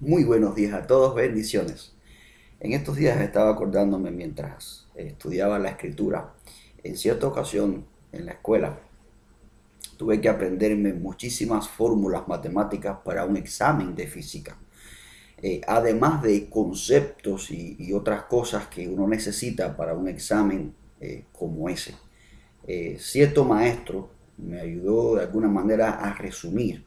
Muy buenos días a todos, bendiciones. En estos días estaba acordándome mientras estudiaba la escritura. En cierta ocasión en la escuela tuve que aprenderme muchísimas fórmulas matemáticas para un examen de física. Además de conceptos y otras cosas que uno necesita para un examen como ese. Cierto maestro me ayudó de alguna manera a resumir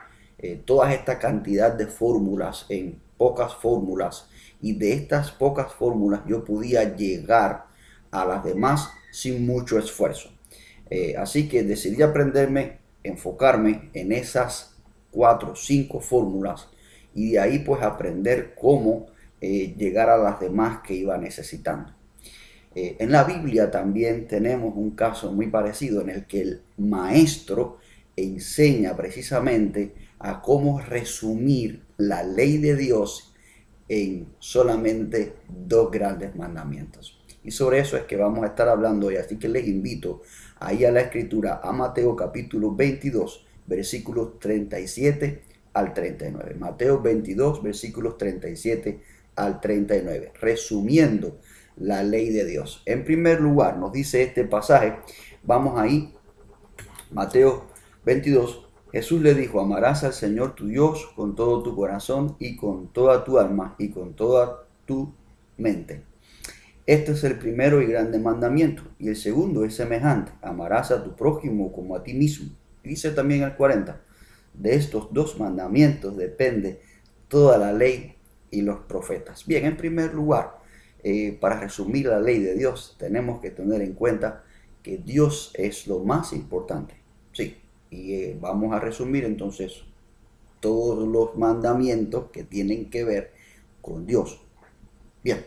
toda esta cantidad de fórmulas en pocas fórmulas, y de estas pocas fórmulas yo podía llegar a las demás sin mucho esfuerzo. Así que decidí aprenderme, enfocarme en esas 4 o 5 fórmulas, y de ahí pues aprender cómo llegar a las demás que iba necesitando. En la Biblia también tenemos un caso muy parecido en el que el maestro enseña precisamente a cómo resumir la ley de Dios en solamente 2 grandes mandamientos. Y sobre eso es que vamos a estar hablando hoy, así que les invito a ir a la escritura, a Mateo capítulo 22, versículos 37 al 39. Mateo 22, versículos 37 al 39, resumiendo la ley de Dios. En primer lugar, nos dice este pasaje, vamos ahí, Mateo 22, Jesús le dijo: amarás al Señor tu Dios con todo tu corazón y con toda tu alma y con toda tu mente. Este es el primero y grande mandamiento. Y el segundo es semejante: amarás a tu prójimo como a ti mismo. Y dice también el 40, de estos 2 mandamientos depende toda la ley y los profetas. Bien, en primer lugar, para resumir la ley de Dios, tenemos que tener en cuenta que Dios es lo más importante. Sí, y vamos a resumir entonces todos los mandamientos que tienen que ver con Dios. Bien,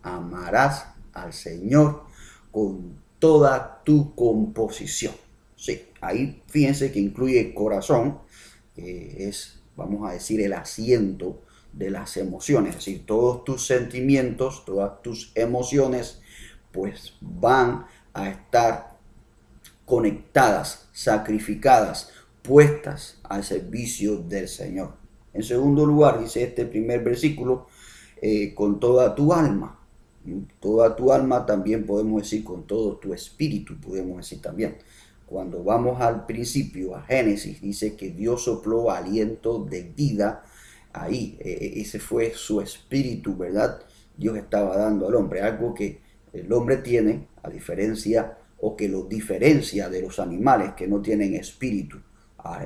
amarás al Señor con toda tu composición. Sí, ahí fíjense que incluye corazón, que es, vamos a decir, el asiento de las emociones. Es decir, todos tus sentimientos, todas tus emociones, pues van a estar conectadas, sacrificadas, puestas al servicio del Señor. En segundo lugar, dice este primer versículo, con toda tu alma. Toda tu alma también podemos decir con todo tu espíritu, podemos decir también. Cuando vamos al principio, a Génesis, dice que Dios sopló aliento de vida ahí. Ese fue su espíritu, ¿verdad? Dios estaba dando al hombre algo que el hombre tiene, a diferencia, o que lo diferencia de los animales que no tienen espíritu.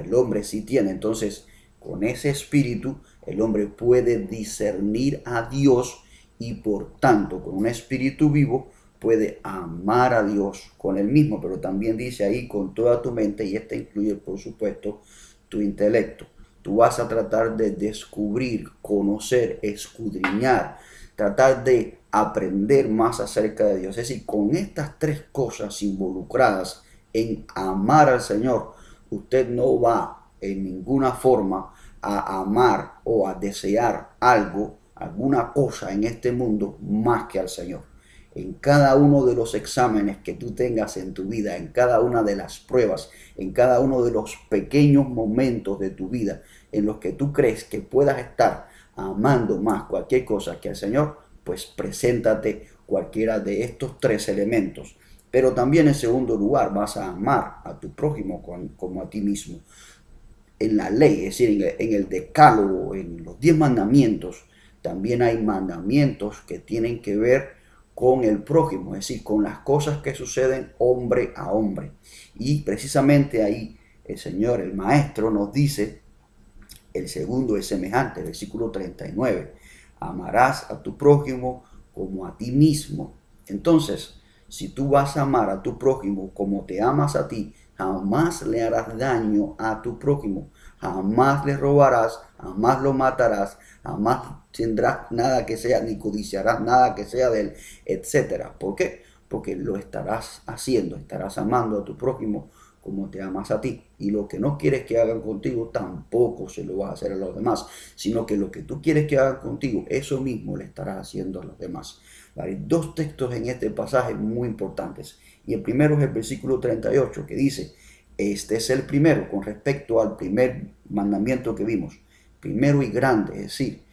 El hombre sí tiene. Entonces, con ese espíritu, el hombre puede discernir a Dios, y por tanto, con un espíritu vivo, puede amar a Dios con el mismo. Pero también dice ahí con toda tu mente, y este incluye, por supuesto, tu intelecto. Tú vas a tratar de descubrir, conocer, escudriñar, tratar de aprender más acerca de Dios. Es decir, con estas 3 cosas involucradas en amar al Señor, usted no va en ninguna forma a amar o a desear algo, alguna cosa en este mundo más que al Señor. En cada uno de los exámenes que tú tengas en tu vida, en cada una de las pruebas, en cada uno de los pequeños momentos de tu vida en los que tú crees que puedas estar amando más cualquier cosa que al Señor, pues preséntate cualquiera de estos 3 elementos. Pero también en segundo lugar vas a amar a tu prójimo como a ti mismo. En la ley, es decir, en el decálogo, en los 10 mandamientos, también hay mandamientos que tienen que ver con el prójimo, es decir, con las cosas que suceden hombre a hombre. Y precisamente ahí el Señor, el Maestro, nos dice, el segundo es semejante, versículo 39, amarás a tu prójimo como a ti mismo. Entonces, si tú vas a amar a tu prójimo como te amas a ti, jamás le harás daño a tu prójimo, jamás le robarás, jamás lo matarás, jamás tendrás nada que sea, ni codiciarás nada que sea de él, etcétera. ¿Por qué? Porque lo estarás haciendo, estarás amando a tu prójimo como te amas a ti. Y lo que no quieres que hagan contigo, tampoco se lo vas a hacer a los demás, sino que lo que tú quieres que hagan contigo, eso mismo le estarás haciendo a los demás. Hay 2 textos en este pasaje muy importantes. Y el primero es el versículo 38, que dice, este es el primero con respecto al primer mandamiento que vimos, primero y grande, es decir,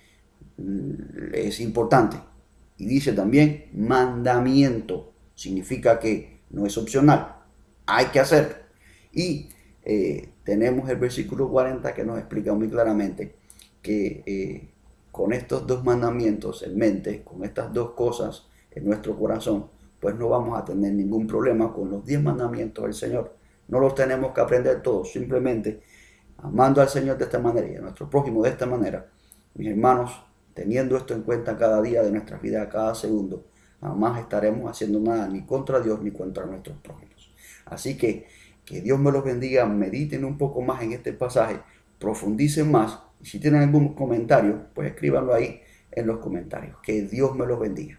es importante. Y dice también mandamiento, significa que no es opcional, hay que hacer. Y tenemos el versículo 40 que nos explica muy claramente que con estos dos mandamientos en mente, con estas dos cosas en nuestro corazón, pues no vamos a tener ningún problema con los 10 mandamientos del Señor. No los tenemos que aprender todos, simplemente amando al Señor de esta manera y a nuestro prójimo de esta manera. Mis hermanos, teniendo esto en cuenta cada día de nuestra vida, cada segundo, jamás estaremos haciendo nada ni contra Dios ni contra nuestros prójimos. Así que Dios me los bendiga, mediten un poco más en este pasaje, profundicen más y si tienen algún comentario, pues escríbanlo ahí en los comentarios. Que Dios me los bendiga.